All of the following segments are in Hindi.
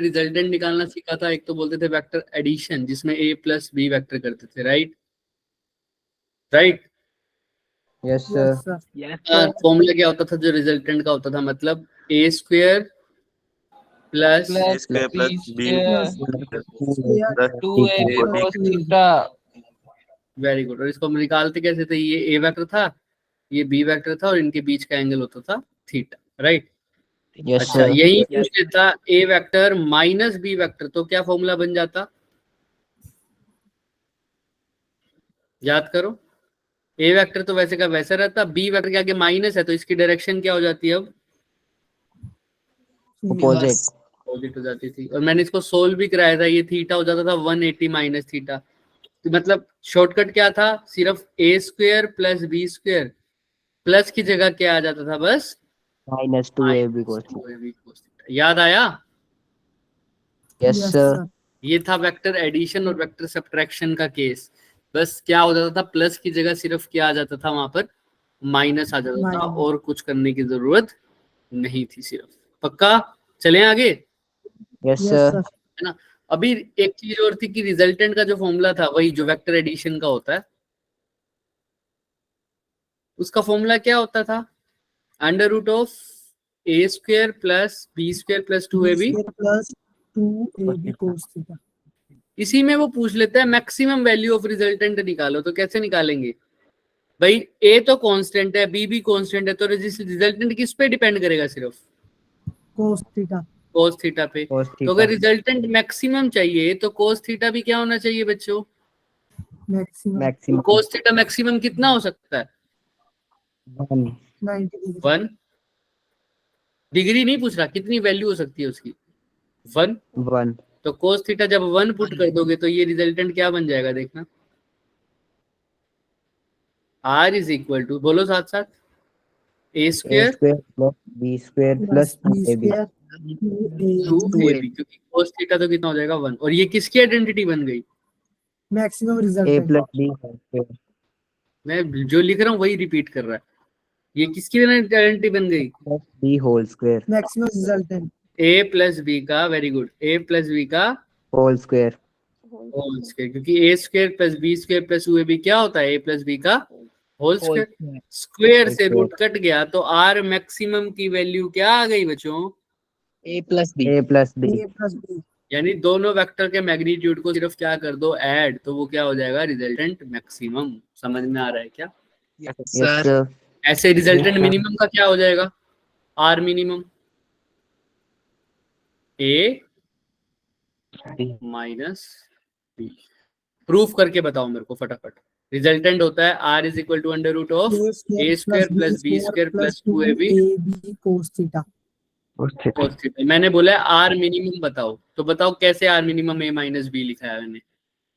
रिजल्टेंट निकालना सीखा था, एक तो बोलते थे वेक्टर एडिशन जिसमें a प्लस बी वेक्टर करते थे, right right. Yes sir. Formula क्या होता था जो रिजल्टेंट का होता था, मतलब a square plus very good. और इसको हम निकालते कैसे थे, ये a वेक्टर था, ये b वेक्टर था, और इनके बीच का एंगल होता था थीटा, राइट। यस अच्छा सर। यही पूछ लेता a vector minus b vector, तो क्या फॉर्मूला बन जाता, याद करो। a वेक्टर तो वैसे का वैसा रहता, b वेक्टर के आगे माइनस है तो इसकी डायरेक्शन क्या हो जाती है, अब अपोजिट। अपोजिट हो जाती थी। और मैंने इसको सोल्व भी कराया था, ये थीटा हो जाता था 180 माइनस थीटा। तो मतलब शॉर्टकट क्या था, सिर्फ a square plus B square, plus की जगह क्या आ जाता था, बस -2ab cos -2ab याद आया। Yes sir. ये था वेक्टर एडिशन और वेक्टर सब्ट्रैक्शन का केस। बस क्या हो जाता था, प्लस की जगह सिर्फ क्या आ जाता था वहां पर, माइनस आ जाता था, और कुछ करने की जरूरत नहीं थी सिर्फ। पक्का, चलें आगे। Yes sir. है ना। अभी एक चीज और थी कि रिजल्टेंट का जो फॉर्मूला था वही जो वेक्टर एडिशन का होता है, उसका फॉर्मूला क्या होता था, under root of a square plus b square plus 2ab plus 2ab cos theta. इसी में वो पूछ लेते हैं मैक्सिमम वैल्यू ऑफ रिजल्टेंट निकालो, तो कैसे निकालेंगे भाई, a तो कांस्टेंट है, b भी कांस्टेंट है, तो रिजल्टेंट किस पे डिपेंड करेगा, सिर्फ cos थीटा। cos थीटा पे। तो अगर रिजल्टेंट मैक्सिमम चाहिए तो cos थीटा भी क्या होना चाहिए बच्चों, मैक्सिमम। cos थीटा मैक्सिमम कितना हो सकता है, 90 1 डिग्री नहीं पूछ रहा, कितनी वैल्यू हो सकती है उसकी, 1। तो cos थीटा जब 1 पुट कर दोगे तो ये रिजल्टेंट क्या बन जाएगा, देखना, r इज इक्वल टू, बोलो साथ साथ, a square plus b square plus 2ab 2ab, क्योंकि cos थीटा तो कितना हो जाएगा 1, और ये किसकी आइडेंटिटी बन गई, maximum a resultant. Plus b square. मैं जो लिख रहा हूँ वही रिपीट कर रहा है, ये किसकी आइडेंटिटी बन गई, plus b whole square maximum resultant. a plus B का, very good, a plus B का होल स्क्वायर। होल स्क्वायर, क्योंकि a square plus B square plus 2ab क्या होता है, a प्लस बी का होल स्क्वायर। स्क्वायर से रूट कट गया तो r मैक्सिमम की वैल्यू क्या आ गई बच्चों, a प्लस b। यानी दोनों वेक्टर के मैग्नीट्यूड को सिर्फ क्या कर दो, ऐड, तो वो क्या हो जाएगा, रिजल्टेंट मैक्सिमम। समझ में आ रहा है क्या, यस सर। ऐसे रिजल्टेंट मिनिमम का क्या हो जाएगा, R minimum a minus B. Proof करके बताओ मेरे को फटाफट। रिजल्टेंट होता है r is equal to under root of a square plus b square plus 2ab cos theta. cos theta. मैंने बोला है r मिनिमम बताओ, तो बताओ कैसे r minimum a minus B लिखा है मैंने,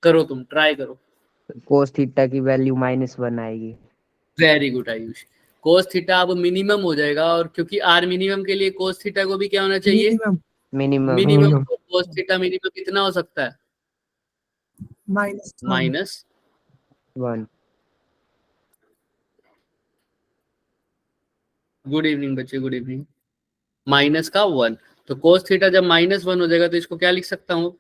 करो तुम ट्राई करो। cos थीटा की वैल्यू -1 आएगी। Very good Ayush, cos theta अब मिनिमम हो जाएगा, और क्योंकि r मिनिमम के लिए cos थीटा को भी क्या होना चाहिए, मिनिमम। तो cos थीटा मिनिमम कितना हो सकता है, -1। गुड इवनिंग बच्चे, गुड इवनिंग। माइनस का 1, तो cos थीटा जब -1 हो जाएगा तो इसको क्या लिख सकता हूँ,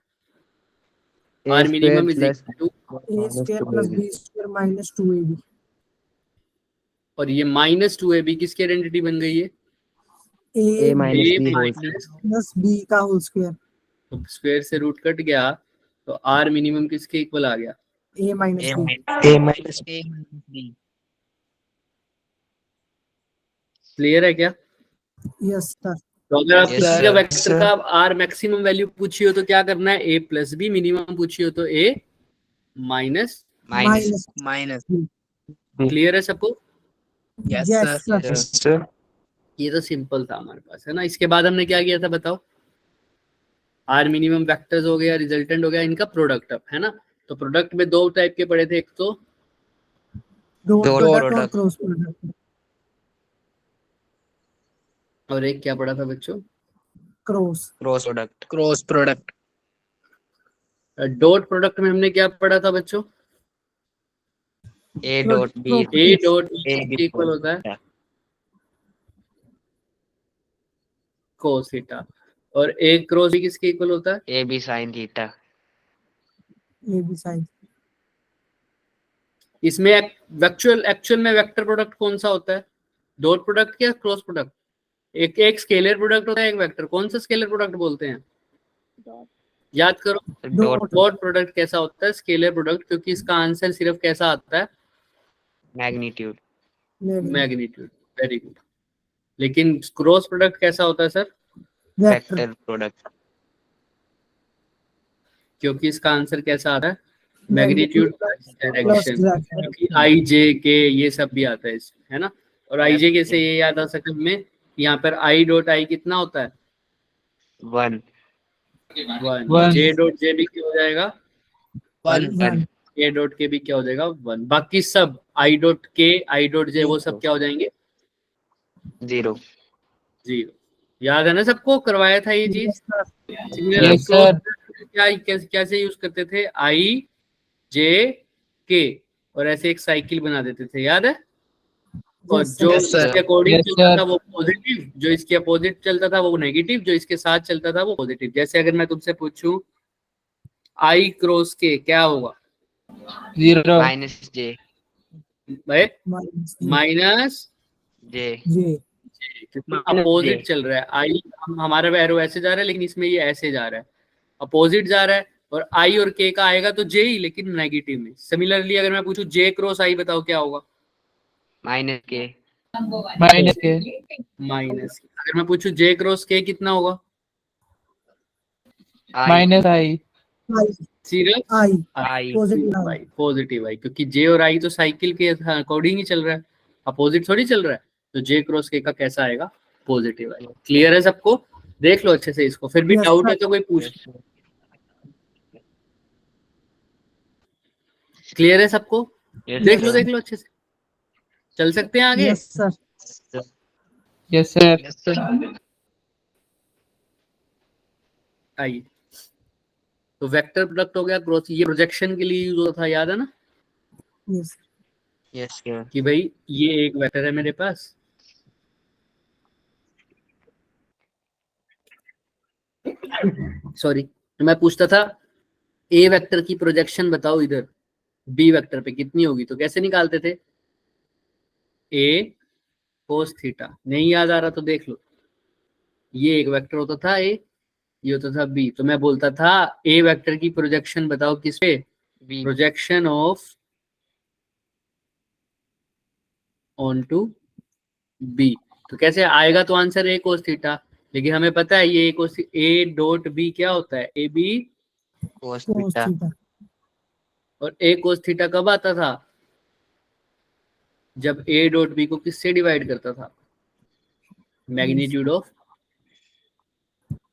r minimum is equal to a square plus b square minus 2ab। और ये -2ab किसकी आइडेंटिटी बन गई है, a माइनस प्लस b का होल स्क्वायर। तो स्क्वायर से रूट कट गया तो r मिनिमम किसके इक्वल आ गया, a माइनस b। क्लियर है क्या। Yes sir. तो अगर आप किसी का वेक्टर का r मैक्सिमम वैल्यू पूछी हो तो क्या करना है, a प्लस बी, मिनिमम पूछी हो तो a माइनस। क्लियर है सबको, यस सर। ये तो सिंपल था हमारे पास, है ना। इसके बाद हमने क्या किया था बताओ, आर मिनिमम वेक्टर्स हो गया, रिजल्टेंट हो गया, इनका प्रोडक्ट, अब है ना। तो प्रोडक्ट में दो टाइप के पढ़े थे, एक तो डॉट प्रोडक्ट और क्रॉस प्रोडक्ट, और एक क्या पढ़ा था बच्चों, क्रॉस प्रोडक्ट। डॉट प्रोडक्ट में हमने क्या पढ़ा था बच्चों, a dot b a dot equal होता है cos थीटा। और ए क्रॉस बी किसके इक्वल होता है? A B sine theta. A B sine इसमें एक्चुअल में वेक्टर प्रोडक्ट कौन सा होता है? डॉट प्रोडक्ट या क्रॉस प्रोडक्ट? एक स्केलर प्रोडक्ट होता है, एक वेक्टर। कौन सा स्केलर प्रोडक्ट बोलते हैं? याद करो। डॉट डॉट प्रोडक्ट कैसा होता है? स्केलर प्रोडक्ट, क्योंकि इसका आंसर सिर्फ कैसा आता है? मैग्नीट्यूड। मैग्नीट्यूड। Very good. लेकिन क्रॉस प्रोडक्ट कैसा होता है सर? Vector vector product. क्योंकि इसका आंसर कैसा आ रहा है? Magnitude plus plus direction. I j k ये सब भी आता है इसमें, है ना। और आई जे के से ये याद आ सकता है हमें, यहाँ पर आई डॉट आई कितना होता है? 1 1। जे डॉट जे भी क्या हो जाएगा? 1 ए डॉट के भी क्या हो जाएगा? 1। बाकी सब आई डॉट के, आई डॉट जे, वो सब क्या हो जाएंगे? 0। 0। याद है ना सबको? करवाया था ये चीज। यस सर क्या कैसे यूज करते थे? आई जे के, और ऐसे एक साइकिल बना देते थे, याद है। और जो Yes, sir. इसके अकॉर्डिंग Yes, चलता sir. था वो पॉजिटिव, जो इसके अपोजिट चलता था वो नेगेटिव, जो इसके साथ चलता था वो पॉजिटिव। जैसे अगर मैं तुमसे पूछूं आई क्रॉस के क्या होगा? 0 माइनस जे भाई माइनस माइनस जे जे अपोजिट चल रहा है। आई हमारा एरो ऐसे जा रहा है, लेकिन इसमें ये ऐसे जा रहा है, अपोजिट जा रहा है। और आई और के का आएगा तो जे ही, लेकिन नेगेटिव में। सिमिलरली अगर मैं पूछूं जे क्रॉस आई, बताओ क्या होगा? माइनस के माइनस के माइनस। अगर मैं पूछूं जे क्रॉस के कितना होगा? आई माइनस आई सिर्फ आई आई पॉजिटिव आई, पॉजिटिव आई, क्योंकि जे और आई तो साइकिल के अकॉर्डिंग ही चल रहा है, अपोजिट थोड़ी चल रहा है। तो जे क्रॉस के का कैसा आएगा? पॉजिटिव आई। क्लियर है सबको? देख लो अच्छे से इसको, फिर भी Yes, डाउट sir. है तो कोई पूछ। क्लियर है सबको? देख लो अच्छे से। चल सकते हैं आगे? यस सर यस सर आइए। तो वेक्टर प्रोडक्ट हो गया, क्रॉस, ये प्रोजेक्शन के लिए यूज होता था, याद है ना। यस यस कि भाई ये एक वेक्टर है मेरे पास, सॉरी, तो मैं पूछता था ए वेक्टर की प्रोजेक्शन बताओ इधर बी वेक्टर पे कितनी होगी, तो कैसे निकालते थे? ए कोस थीटा। नहीं याद आ रहा तो देख लो। ये एक वेक्टर होता था ए, ये होता था बी, तो मैं बोलता था ए वेक्टर की प्रोजेक्शन बताओ किस पे? B projection of on to B. तो कैसे आएगा? तो आंसर ए कोस थीटा, लेकिन हमें पता है ये ए डॉट बी क्या होता है? A B cos cos theta. Theta और ए कोस थीटा कब आता था? जब ए डॉट बी को किससे डिवाइड करता था? मैग्नीट्यूड ऑफ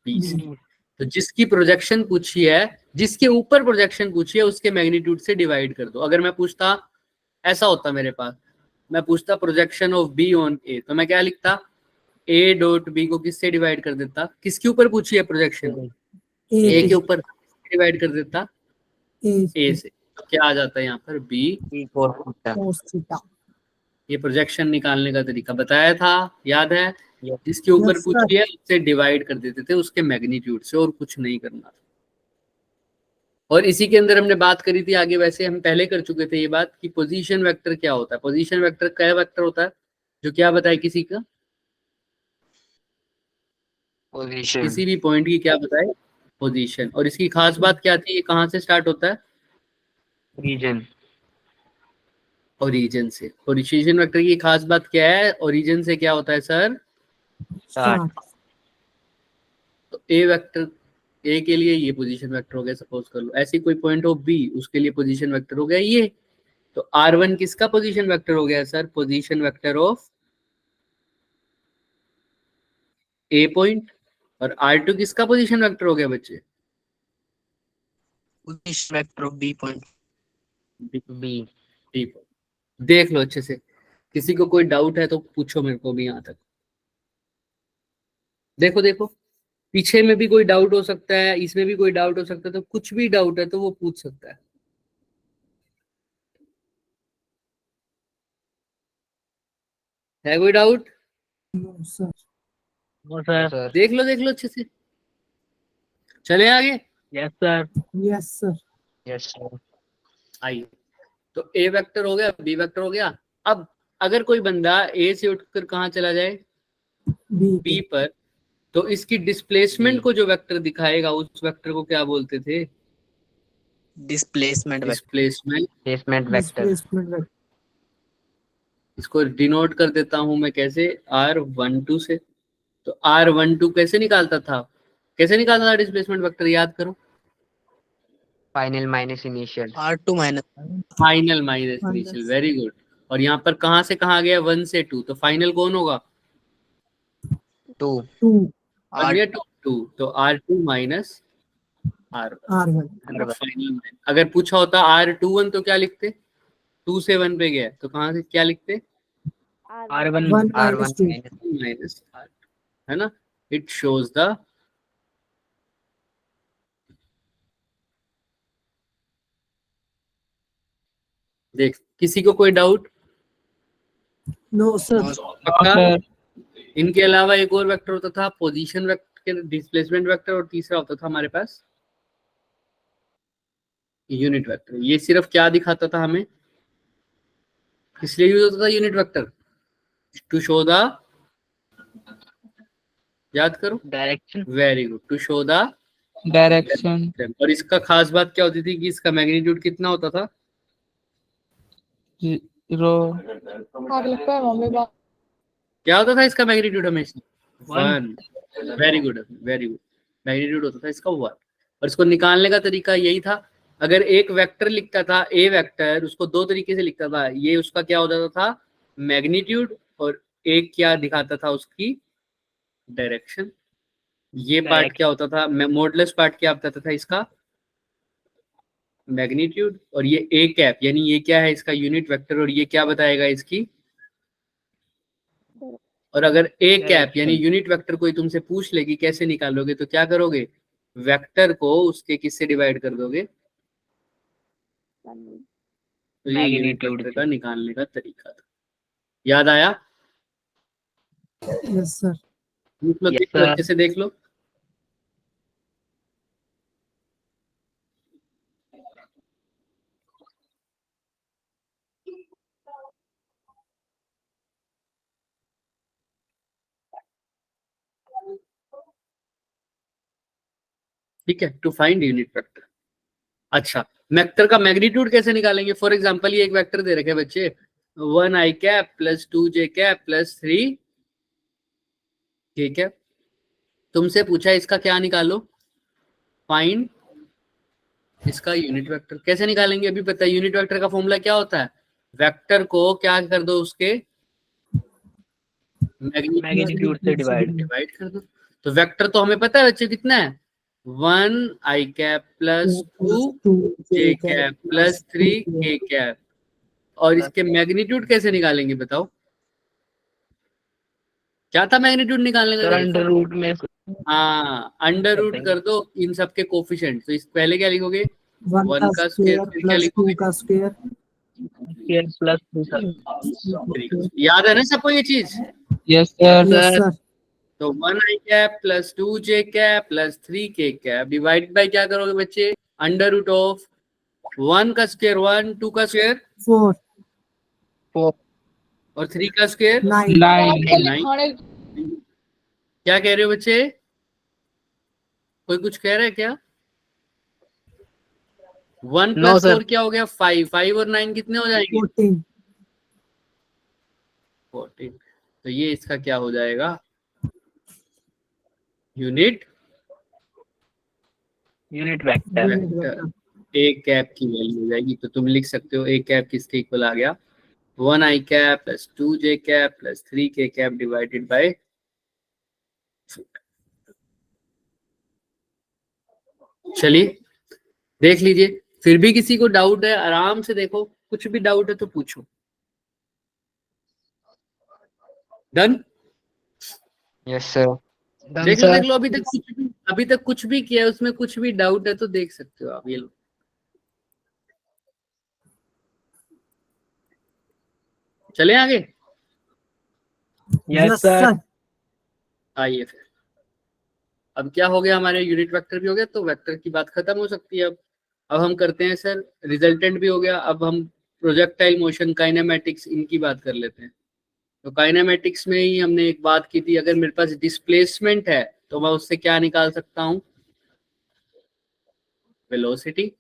बी से। तो जिसकी प्रोजेक्शन पूछी है, जिसके ऊपर प्रोजेक्शन पूछी है, उसके मैग्नीट्यूड से डिवाइड कर दो। अगर मैं पूछता ऐसा होता मेरे पास, मैं पूछता प्रोजेक्शन ऑफ बी ऑन ए, तो मैं क्या लिखता? ए डॉट बी को किससे डिवाइड कर देता? किसके ऊपर पूछी है प्रोजेक्शन? ए के ऊपर डिवाइड कर देता ए से। तो क्या आ जाता है यहाँ पर? B B cos theta. Cos theta ये प्रोजेक्शन निकालने का तरीका बताया था, याद है। Yes. जिसके ऊपर Yes, पूछी है उससे डिवाइड कर देते थे उसके मैग्नीट्यूड से, और कुछ नहीं करना था। और इसी के अंदर हमने बात करी थी आगे, वैसे हम पहले कर चुके थे ये बात कि पोजीशन वेक्टर क्या होता है। पोजीशन वेक्टर क्या वेक्टर होता है जो क्या बताए किसी का, पोजीशन किसी भी पॉइंट की क्या बताए? पोजीशन। और इसकी खास बात क्या थी? ये कहाँ से स्टार्ट होता है? रीजन ओरिजिन से। पोजीशन वेक्टर की खास बात क्या है? ओरिजिन से क्या होता है सर? स्टार्ट। तो ए वेक्टर, ए के लिए ये पोजीशन वेक्टर हो गया, सपोज कर लो। ऐसी कोई पॉइंट ऑफ बी, उसके लिए पोजीशन वेक्टर हो गया ये। तो R1 किसका पोजीशन वेक्टर हो गया सर? Position vector of A point. और R2 किसका पोजीशन वेक्टर हो गया बच्चे? Position vector of B point. B B point. देख लो अच्छे से, किसी को कोई डाउट है तो पूछो मेरे को भी यहाँ तक। देखो देखो, पीछे में भी कोई डाउट हो सकता है, इसमें भी कोई डाउट हो सकता है, तो कुछ भी डाउट है तो वो पूछ सकता है कोई डाउट? सर सर देख लो अच्छे से। चले आगे। Yes, sir. Yes, sir. Yes, sir. आइए, तो ए वेक्टर हो गया, बी वेक्टर हो गया। अब अगर कोई बंदा ए से उठकर कहाँ चला जाए, B. बी पर, तो इसकी डिस्प्लेसमेंट B. को जो वेक्टर दिखाएगा उस वेक्टर को क्या बोलते थे? Displacement vector. Displacement. Displacement vector. Displacement vector. इसको डिनोट कर देता हूं मैं कैसे, R12 से। तो R12 कैसे निकालता था, कैसे निकालता था डिस्प्लेसमेंट वेक्टर, याद करो। Final minus initial. R2 minus final minus initial, very good. और यहाँ पर कहाँ से कहाँ गया, 1 से 2, तो फाइनल कौन होगा? 2. 2. 1 या 2, तो R2 minus R1। R1. Final. अगर पूछा होता R21 तो क्या लिखते? 2 से 1 पे गया, तो कहाँ से क्या लिखते? R1 1 R1 minus 2. Minus R, है ना। इट शोज द, देख किसी को कोई डाउट? No, sir. पक्का? इनके अलावा एक और वेक्टर होता था पोजीशन वेक्टर, डिस्प्लेसमेंट वेक्टर, और तीसरा होता था हमारे पास यूनिट वेक्टर। ये सिर्फ क्या दिखाता था हमें, इसलिए यूज होता था unit vector, to show the, याद करो, direction. Very good, to show the direction. और इसका खास बात क्या होती थी कि इसका मैग्नीट्यूड कितना होता था? 0। क्या होता था इसका मैग्नीट्यूड? हमेशा 1. 1। Very good, very good. Magnitude होता था इसका 1। और इसको निकालने का तरीका यही था, अगर एक वेक्टर लिखता था ए वेक्टर, उसको दो तरीके से लिखता था। ये उसका क्या हो जाता था, मैग्नीट्यूड, और एक क्या दिखाता था, उसकी डायरेक्शन। ये पार्ट क्या होता था, मॉडुलस पार्ट क्या बताता था इसका, मैग्नीट्यूड। और ये ए कैप, यानी ये क्या है, इसका यूनिट वेक्टर, और ये क्या बताएगा, इसकी। और अगर ए कैप यानी यूनिट वेक्टर कोई तुमसे पूछ लेगी कैसे निकालोगे, तो क्या करोगे, वेक्टर को उसके किससे डिवाइड कर दोगे। तो ये यूनिट Magnitude वेक्टर का निकालने का तरीका था। याद आया? Yes, sir. देख लो, Yes, देख लो, sir. अच्छे से देख लो। ठीक है, टू फाइंड यूनिट वेक्टर। अच्छा, वेक्टर का मैग्नीट्यूड कैसे निकालेंगे? फॉर एग्जांपल ये एक वेक्टर दे रखे बच्चे, 1 i cap plus 2 j cap plus 3 k cap. तुमसे पूछा इसका क्या निकालो, फाइंड इसका यूनिट वेक्टर। कैसे निकालेंगे अभी पता है, यूनिट वेक्टर का फॉर्मूला क्या होता है, वेक्टर को क्या कर दो, उसके मैग्नीट्यूड से डिवाइड. कर दो। तो वेक्टर तो हमें पता है बच्चे कितना है, 1 i cap plus 2 j cap plus 3 k cap. और इसके मैग्नीट्यूड कैसे निकालेंगे बताओ, क्या था मैग्नीट्यूड निकालने का सर तरीका? अंडर रूट में हाँ, अंडर रूट कर दो इन सबके कोफिशिएंट। तो इस पहले क्या लिखोगे, 1 का स्क्वायर, फिर क्या प्लस 2 लिखोगे, का स्क्वायर, स्क्वायर प्लस 2 सर. याद है ना सबको ये चीज? Yes sir. yes sir, तो 1 i cap plus 2 j cap plus 3 k cap divide by क्या करोगे बच्चे, अंडर रूट ऑफ 1 का स्क्वायर 1, 2 का स्क्वायर 4, और 3 का स्क्वायर 9, 9। क्या कह रहे हो बच्चे, कोई कुछ कह रहा है क्या? 1 No, प्लस sir. 4 क्या हो गया, 5। 5 और 9 कितने हो जाएंगे, 14, 14। तो ये इसका क्या हो जाएगा, unit vector. Vector. A cap की वैल्यू हो जाएगी, तो तुम लिख सकते हो ए कैप किसके इक्वल आ गया, 1 i cap plus 2 j cap plus 3 k cap divided by. चलिए देख लीजिए, फिर भी किसी को डाउट है आराम से देखो, कुछ भी डाउट है तो पूछो। डन? Yes sir. देख लो अभी तक कुछ भी किया है, उसमें कुछ भी डाउट है तो देख सकते हो आप। ये लो, चले आगे। Yes sir. आइए फिर अब क्या हो गया, हमारे यूनिट वेक्टर भी हो गया, तो वेक्टर की बात खत्म हो सकती है। अब हम करते हैं सर, रिजल्टेंट भी हो गया, अब हम प्रोजेक्टाइल मोशन, काइनेमेटिक्स, इनकी बात कर लेते हैं। तो काइनेमेटिक्स में ही हमने एक बात की थी, अगर मेरे पास डिस्प्लेसमेंट है तो मैं उससे क्या निकाल सकता हूँ, वेलोसिटी।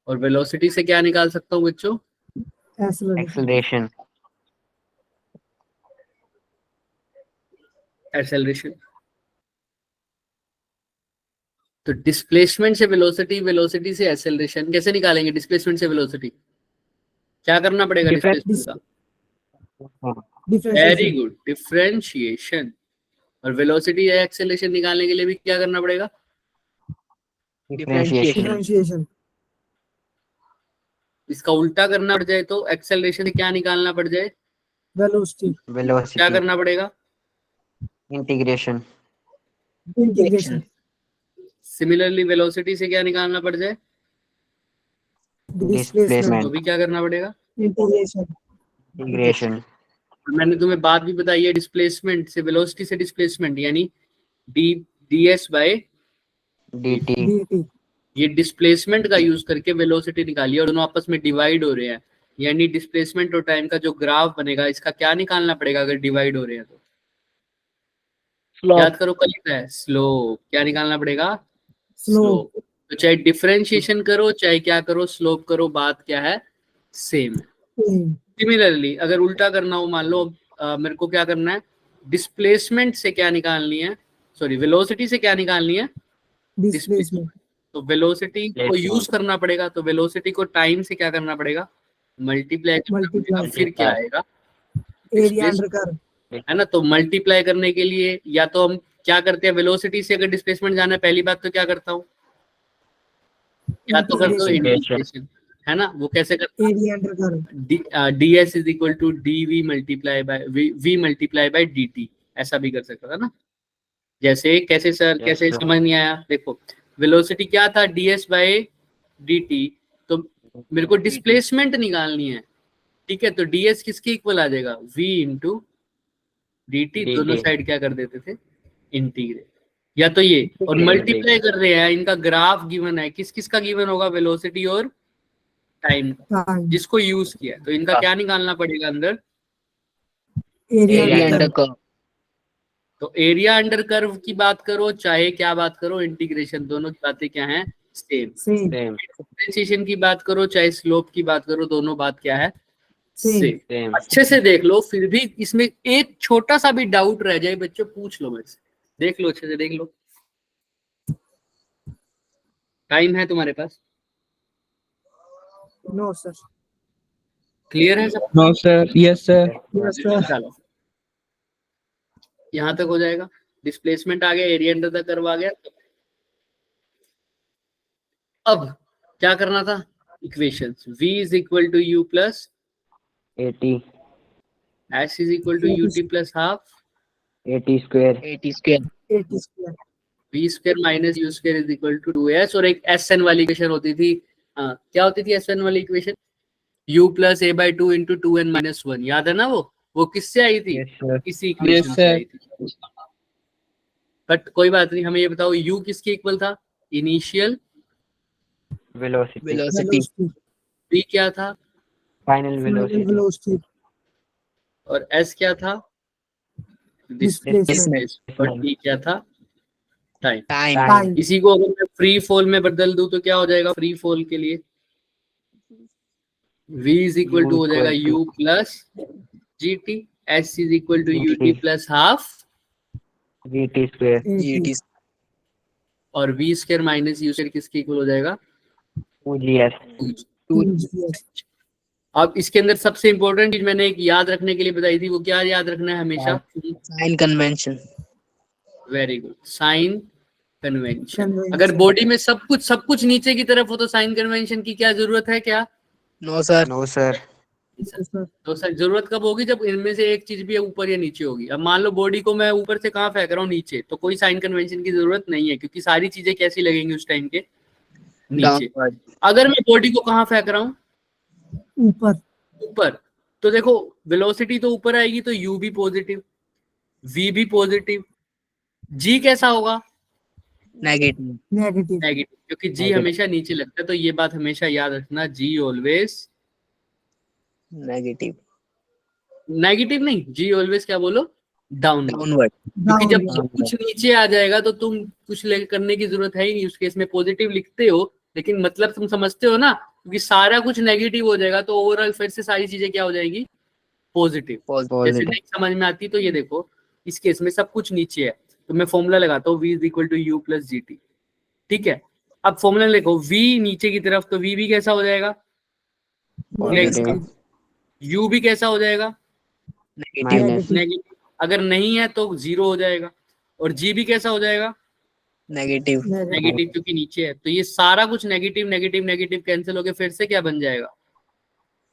और वेलोसिटी से क्या निकाल सकता हूँ बच्चों, एक्सेलरेशन। एक्सेलरेशन। तो डिस्प्लेसमेंट से वेलोसिटी, वेलोसिटी से एक्सेलरेशन कैसे निकालेंगे, डिस्प्लेसमेंट से वेलोसिटी क्या करना पड़ेगा डिस्प्लेसमेंट का, वेरी गुड, डिफरेंशिएशन। और वेलोसिटी या एक्सेलरेशन निकालने के लिए भी क्या करना पड़ेगा, डिफरेंशिएशन। इसका उल्टा करना पड़ जाए तो एक्सेलरेशन से क्या निकालना पड़ जाए, वेलोसिटी, क्या वेलोसिटी। करना पड़ेगा, इंटीग्रेशन। इंटीग्रेशन, सिमिलरली वेलोसिटी से क्या निकालना पड़ जाए, डिस्प्लेसमेंट, तो भी क्या करना पड़ेगा, इंटीग्रेशन, इंटीग्रेशन। मैंने तुम्हें बात भी बताई है, डिस्प्लेसमेंट से वेलोसिटी से डिस्प्लेसमेंट यानी D ds by dt। dt, ये डिस्प्लेसमेंट का यूज करके वेलोसिटी निकालिए, और दोनों आपस में डिवाइड हो रहे हैं, यानी डिस्प्लेसमेंट और टाइम का जो ग्राफ बनेगा, इसका क्या निकालना पड़ेगा अगर डिवाइड हो रहे हैं तो, याद करो कल लिखा है स्लोप, क्या निकालना पड़ेगा, स्लोप, तो चाहे डिफरेंशिएशन करो चाहे क्या करो, स्लोप करो, बात क्या है, सेम है। सिमिलरली अगर उल्टा करना हो, मान लो मेरे को क्या करना है, डिस्प्लेसमेंट से क्या निकालनी है, सॉरी वेलोसिटी से क्या निकालनी है, डिस्प्लेसमेंट, तो वेलोसिटी को यूज करना पड़ेगा, तो वेलोसिटी को टाइम से क्या करना पड़ेगा, मल्टीप्लाई करना पड़ेगा, फिर क्या आएगा, एरिया अंडर कर्व, है ना। तो मल्टीप्लाई करने के लिए या तो हम क्या करते हैं, वेलोसिटी से अगर डिस्प्लेसमेंट जाना है, पहली बात तो क्या करता हूँ, या तो करता हूँ इंटीग्रेशन, है ना। वो कैसे करता हूँ, area under curve, ds is equal to dv multiply by v multiply by dt, ऐसा भी कर सकता था ना। जैसे कैसे सर, Yes, कैसे sir. समझ नहीं आया, देखो वेलोसिटी क्या था, ds बाय dt, तो मेरे को डिस्प्लेसमेंट निकालनी है, ठीक है, तो ds किसके इक्वल आ जाएगा, v इंटू dt, दोनों साइड क्या कर देते थे, इंटीग्रेट, या तो ये, और मल्टीप्लाई कर रहे हैं, इनका ग्राफ गिवन है, किस किस का गिवन होगा, वेलोसिटी और टाइम का, टाइम, जिसको यूज किया, तो इनका क्या निकालना पड़ेगा अंदर, area area under under curve, curve. तो एरिया अंडर कर्व की बात करो चाहे क्या बात करो, इंटीग्रेशन, दोनों की बातें क्या हैं, सेम। सेम, डिफरेंशिएशन की बात करो चाहे स्लोप की बात करो, दोनों बात क्या है, सेम, सेम। अच्छे से देख लो, फिर भी इसमें एक छोटा सा भी डाउट रह जाए बच्चों, पूछ लो मुझसे, देख लो अच्छे से देख लो, टाइम है तुम्हारे पास, नो सर, क्लियर है सब, No, sir. Yes, sir. Yes sir, चलो यहां तक हो जाएगा, डिस्प्लेसमेंट आ गया, एरिया अंडर द कर्व आ गया। अब क्या करना था, equations, v is equal to u plus 80 s is equal to ut plus half 80 square 80 square, v square minus u square is equal to 2s, और एक sn वाली इक्वेशन होती थी, क्या होती थी sn वाली equation, u plus a by 2 into 2n minus 1, याद है ना, वो किससे आई थी, Yes, sir. इसी इक्वेशन Yes, से sir. आई थी। बट कोई बात नहीं, हमें ये बताओ u किसके इक्वल था, इनिशियल, वेलोसिटी वेलोसिटी, v क्या था, फाइनल वेलोसिटी वेलोसिटी, और s क्या था, डिस्प्लेसमेंट, और t क्या था, टाइम। टाइम, इसी को अगर मैं फ्री फॉल में बदल दूं तो क्या हो जाएगा, फ्री फॉल के लिए v इज इक्वल टू हो जाएगा u plus G T, s is equal to U T plus half gt square GT, और v square minus U square किसके इक्वल हो जाएगा, 2gs 2gs, अब इसके अंदर सबसे इंपॉर्टेंट चीज मैंने एक याद रखने के लिए बताई थी, वो क्या याद रखना है हमेशा, sign convention, very good, sign convention. Convention. अगर बॉडी में सब कुछ नीचे की तरफ हो तो साइन कन्वेंशन की क्या जरूरत है, क्या, नो सर, नो सर तो सर जरूरत कब होगी, जब इनमें से एक चीज भी ऊपर या नीचे होगी। अब मान लो बॉडी को मैं ऊपर से कहाँ फेंक रहा हूँ, नीचे, तो कोई साइन कन्वेंशन की जरूरत नहीं है, क्योंकि सारी चीजें कैसी लगेंगी उस टाइम के, नीचे। अगर मैं बॉडी को कहाँ फेंक रहा हूँ, ऊपर, तो देखो वेलोसिटी तो ऊपर आएगी, तो u भी पॉजिटिव, v भी पॉजिटिव, g कैसा होगा, नेगेटिव। नेगेटिव। नेगेटिव, क्योंकि जी Negative. हमेशा नीचे लगता है, तो ये बात हमेशा याद रखना, जी ऑलवेज नेगेटिव। नेगेटिव नहीं, जी ऑलवेज क्या बोलो, डाउनवर्ड। डाउनवर्ड। क्योंकि जब डाउन। सब कुछ नीचे आ जाएगा तो तुम कुछ ले करने की जरूरत है ही नहीं, उस केस में पॉजिटिव लिखते हो, लेकिन मतलब तुम समझते हो ना, क्योंकि सारा कुछ नेगेटिव हो जाएगा तो ओवरऑल फिर से सारी चीजें क्या हो जाएगी, पॉजिटिव। जैसे Positive. नहीं समझ में आती तो ये देखो, इस केस में सब कुछ नीचे है, तो मैं फॉर्मूला लगाता हूँ v is equal to U plus G T. ठीक है, अब फॉर्मूला लिखो v नीचे की तरफ, तो v भी कैसा हो जाएगा, Positive. u भी कैसा हो जाएगा, नेगेटिव। Minus. नेगेटिव। अगर नहीं है तो जीरो हो जाएगा, और g भी कैसा हो जाएगा, नेगेटिव। नेगेटिव, क्योंकि नीचे है। तो ये सारा कुछ नेगेटिव नेगेटिव नेगेटिव कैंसिल होके फिर से क्या बन जाएगा,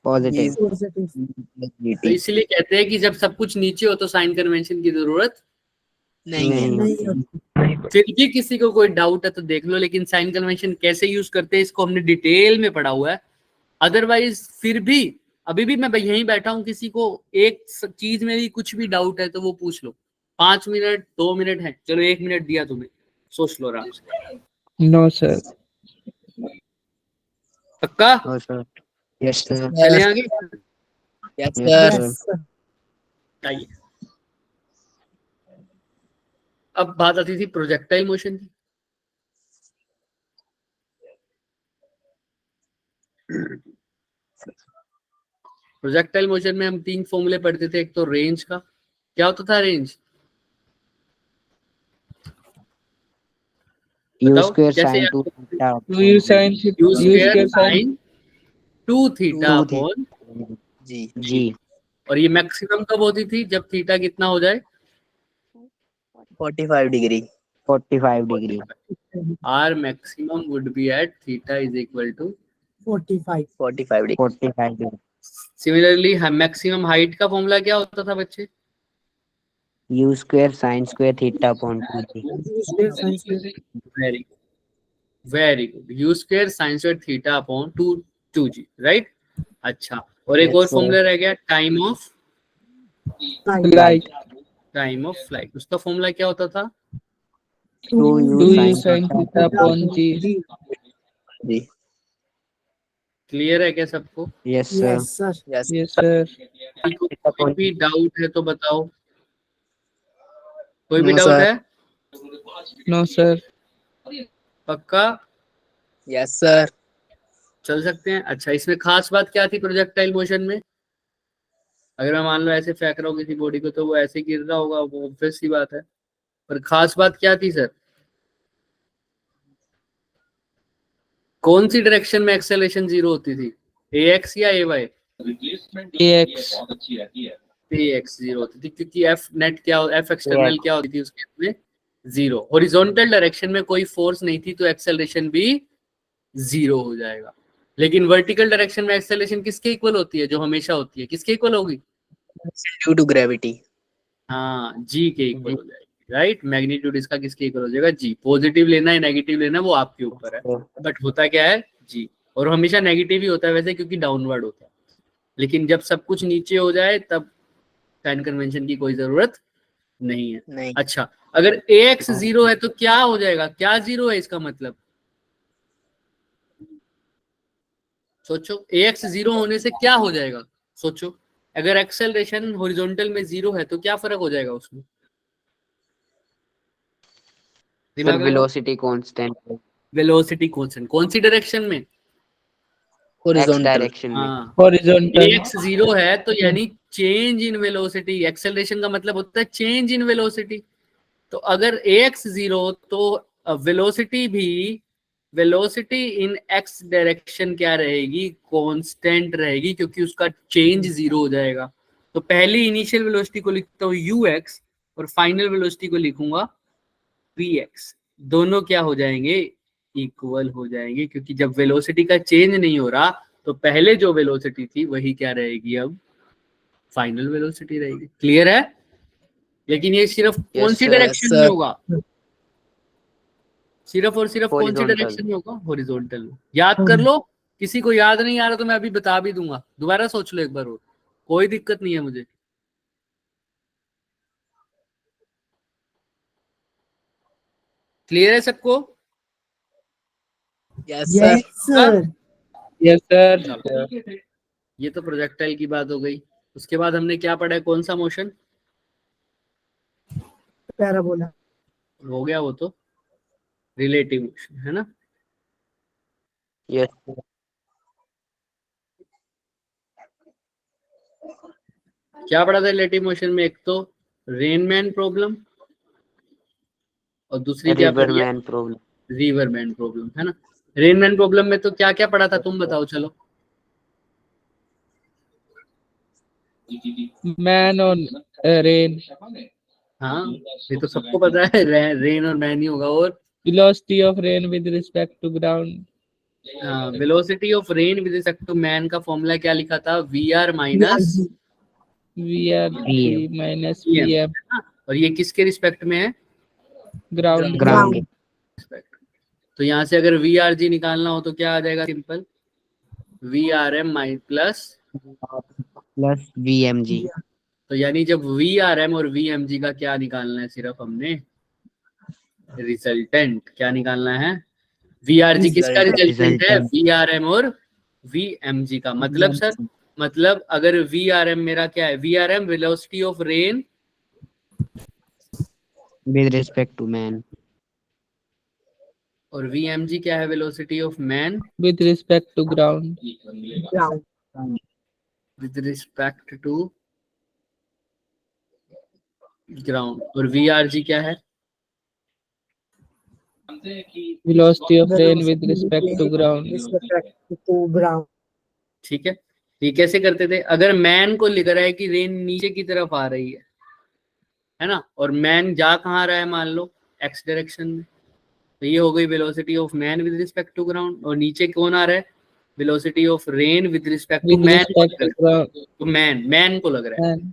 Positive. पॉजिटिव। तो इसलिए कहते हैं कि जब सब कुछ नीचे हो तो साइन कन्वेंशन की जरूरत, नहीं है। नहीं नहीं होती. फिर भी किसी को कोई डाउट है तो देख लो, लेकिन साइन कन्वेंशन कैसे यूज करते हैं इसको हमने डिटेल में पढ़ा हुआ है। अदरवाइज फिर भी अभी भी मैं यहीं बैठा हूं, किसी को एक चीज में भी कुछ भी डाउट है तो वो पूछ लो, 5 मिनट 2 मिनट है, चलो 1 मिनट दिया तुम्हें, सोच लो आराम से। No, sir. पक्का, No, sir. Yes, sir. चले आगे। Yes Yes, sir. sir. आइए, अब बात आती थी प्रोजेक्टाइल मोशन की। प्रोजेक्टाइल मोशन में हम 3 फॉर्मूले पढ़ते थे। एक तो रेंज का, क्या होता था रेंज, U बताओ square कैसे sin याद 2 करते थे? theta. Do you sign U U square square sign? Sine 2 theta Two upon, G. G. और ये मैक्सिमम कब होती थी, जब थीटा कितना हो जाए, 45 degree. 45 degree. R maximum would be at theta is equal to 45। 45 degree. 45 degree. Similarly maximum height का फॉर्मूला क्या होता था बच्चे, U square sin square theta upon 2G. Very very good, you square sine square theta upon 2g, right. अच्छा, और एक Yes, और sir. फॉर्मूला रह गया, टाइम ऑफ Light. फ्लाइट, उसका फॉर्मूला क्या होता था, 2U Do you sin sign theta theta upon upon G? Ji. Clear है क्या सबको, Yes, sir. Yes sir. Yes. Yes, sir. कोई भी डाउट है तो बताओ, कोई भी No, डाउट sir. है, No, sir. पक्का यस सर। चल सकते हैं। अच्छा, इसमें खास बात क्या थी प्रोजेक्टाइल मोशन में, अगर मैं मान लो ऐसे फेंक रहा हूँ किसी बॉडी को तो वो ऐसे गिर रहा होगा, वो ऑब्वियस सी बात है, पर खास बात क्या थी सर, कौन सी डायरेक्शन में एक्सेलरेशन जीरो होती थी, ax या ay, AX. ax जीरो होती थी, क्योंकि f नेट क्या, f एक्सटर्नल AX. क्या होती थी उसके में, जीरो। हॉरिजॉन्टल डायरेक्शन में कोई फोर्स नहीं थी तो एक्सेलरेशन भी जीरो हो जाएगा। लेकिन वर्टिकल डायरेक्शन में एक्सेलरेशन किसके इक्वल होती है, जो हमेशा होती है, किसके इक्वल होगी, ड्यू टू ग्रेविटी। हाँ जी के इक्वल G. हो जाएगी, राइट। मैग्नीट्यूड इसका किसके इक्वल हो जाएगा, जी। पॉजिटिव लेना है नेगेटिव लेना है वो आपके ऊपर है, Sir. बट होता क्या है जी, और हमेशा नेगेटिव ही होता है वैसे, क्योंकि डाउनवर्ड होता है। लेकिन जब सब कुछ नीचे हो जाए तब साइन कन्वेंशन की कोई जरूरत नहीं है। नहीं। अच्छा, अगर ax जीरो है तो क्या हो जाएगा, क्या जीरो है इसका मतलब, सोचो, ax जीरो होने से क्या हो जाएगा, सोचो, अगर एक्सेलरेशन हॉरिजॉन्टल में जीरो है तो क्या फर्क हो जाएगा उसमें, Sir, दिमाग लगाओ। velocity constant. वेलोसिटी कांस्टेंट, कौन सी डायरेक्शन में, X हॉरिजॉन्टल। direction में. हाँ, Horizontal. ax जीरो है तो यानी चेंज इन वेलोसिटी, एक्सेलरेशन का मतलब होता है चेंज इन वेलोसिटी। तो अगर ax जीरो तो वेलोसिटी भी, वेलोसिटी इन x डायरेक्शन क्या रहेगी, कांस्टेंट रहेगी, क्योंकि उसका चेंज जीरो हो जाएगा। तो पहली इनिशियल वेलोसिटी को लिखता हूँ ux, और फाइनल वेलोसिटी को लिखूंगा vx। दोनों क्या हो जाएंगे, इक्वल हो जाएंगे, क्योंकि जब वेलोसिटी का चेंज नहीं हो रहा तो पहले जो वेलोसिटी थी वही क्या रहेगी, अब फाइनल वेलोसिटी रहेगी। क्लियर है, लेकिन ये सिर्फ कौन Yes, सी sir. डायरेक्शन में sir. होगा, सिर्फ और सिर्फ कौन सी Horizontal. डायरेक्शन में होगा, हॉरिजॉन्टल में। याद कर लो, किसी को याद नहीं आ रहा तो मैं अभी बता भी दूंगा, दोबारा सोच लो एक बार और, कोई दिक्कत नहीं है मुझे। क्लियर है सबको? Yes, sir. Yes, sir. Yes, sir. ये तो प्रोजेक्टाइल की बात हो गई। उसके बाद हमने क्या पढ़ा है, कौन सा मोशन Parabola. हो गया? वो तो रिलेटिव मोशन है ना। Yes. क्या पढ़ा था रिलेटिव मोशन में? एक तो रेनमैन प्रॉब्लम और दूसरी क्या पढ़ी है? Riverman problem. रिवरमैन प्रॉब्लम है ना। रेनमैन प्रॉब्लम में तो क्या क्या पढ़ा था, तुम बताओ चलो। Man on rain. हाँ, ये तो सबको पता है, रेन और मैन ही होगा। और Velocity of rain with respect to ground. Velocity of rain with respect to man का फॉर्मूला क्या लिखा था? V minus VRG minus PM, PM. और ये किसके रिस्पेक्ट में है? Ground. Ground. तो यहाँ से अगर VRG निकालना हो तो क्या आ जाएगा? Simple, VRM plus, Plus VMG. तो यानी जब VRM और VMG का क्या निकालना है, सिर्फ हमने रिजल्टेंट क्या निकालना है? VRG किसका रिजल्टेंट है? VRM और VMG का। मतलब सर, मतलब अगर VRM मेरा क्या है? VRM velocity of rain With respect to man. और VMG क्या है? Velocity of man With respect to ground. Ground. With respect to ground. और VRG क्या है? Velocity of rain with respect to ground. Respect to ground. ठीक है, ये कैसे करते थे? अगर मैन को लिख रहा है कि रेन नीचे की तरफ आ रही है ना, और मैन जा कहाँ रहा है, मान लो एक्स डायरेक्शन में, तो ये हो गई velocity of man with respect to ground. और नीचे कौन आ रहा है? Velocity of rain with respect to With man. respect to ground. तो मैन को लग रहा है। Man.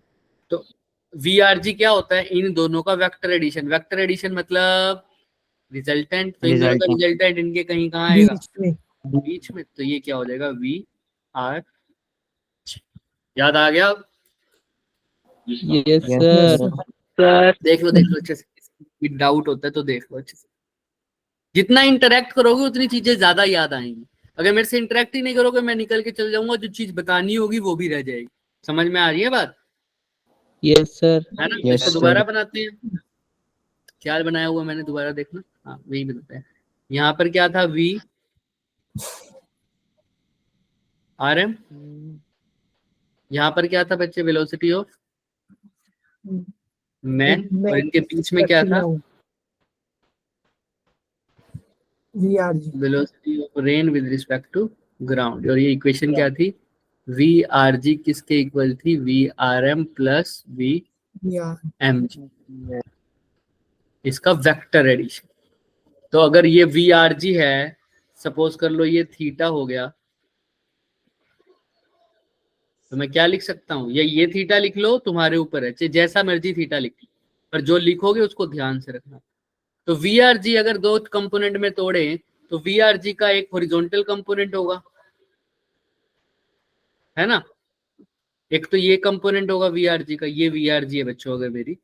तो VRG क्या होता है? इन दोनों का वेक्टर एडिशन। वेक्टर एडिशन मतलब रिजल्टेंट। तो इन दोनों का रिजल्टेंट इनके कहीं कहाँ आएगा? बीच में. बीच में। तो ये क्या हो जाएगा? VR। याद आ गया? Yes, Yes, sir. देख लो अच्छे से, डाउट होता है तो देख लो अच्छे से। जितना इंटरेक्ट करोगे उतनी चीजें ज्यादा याद आएंगी। अगर मेरे से इंटरेक्ट ही नहीं करोगे, मैं निकल के चल जाऊंगा, जो चीज बतानी होगी वो भी रह जाएगी। समझ में आ रही है बात? Yes, sir. है ना? Yes, इसको दोबारा बनाते हैं। क्या बनाया हुआ मैंने, दोबारा देखना। हाँ, वही बनाते हैं। यहाँ पर क्या था? VRM। यहाँ पर क्या था बच्चे? Velocity of man. और इनके बीच में क्या था? VRG. Velocity of rain with respect to ground. और ये इक्वेशन क्या थी? VRG किसके इक्वल थी? VRM plus VMG। इसका वेक्टर एडिशन। तो अगर ये VRG है, सपोज कर लो ये थीटा हो गया, तो मैं क्या लिख सकता हूँ? ये थीटा लिख लो, तुम्हारे ऊपर है, चाहे जैसा मर्जी थीटा लिख लो, पर जो लिखोगे उसको ध्यान से रखना। तो VRG अगर दो कंपोनेंट में तोड़े तो VRG का एक हॉरिजॉन्टल कंपोनेंट होगा, है ना। एक तो ये कंपोनेंट होगा VRG का, ये VRG है बच्चों अगर मेरी।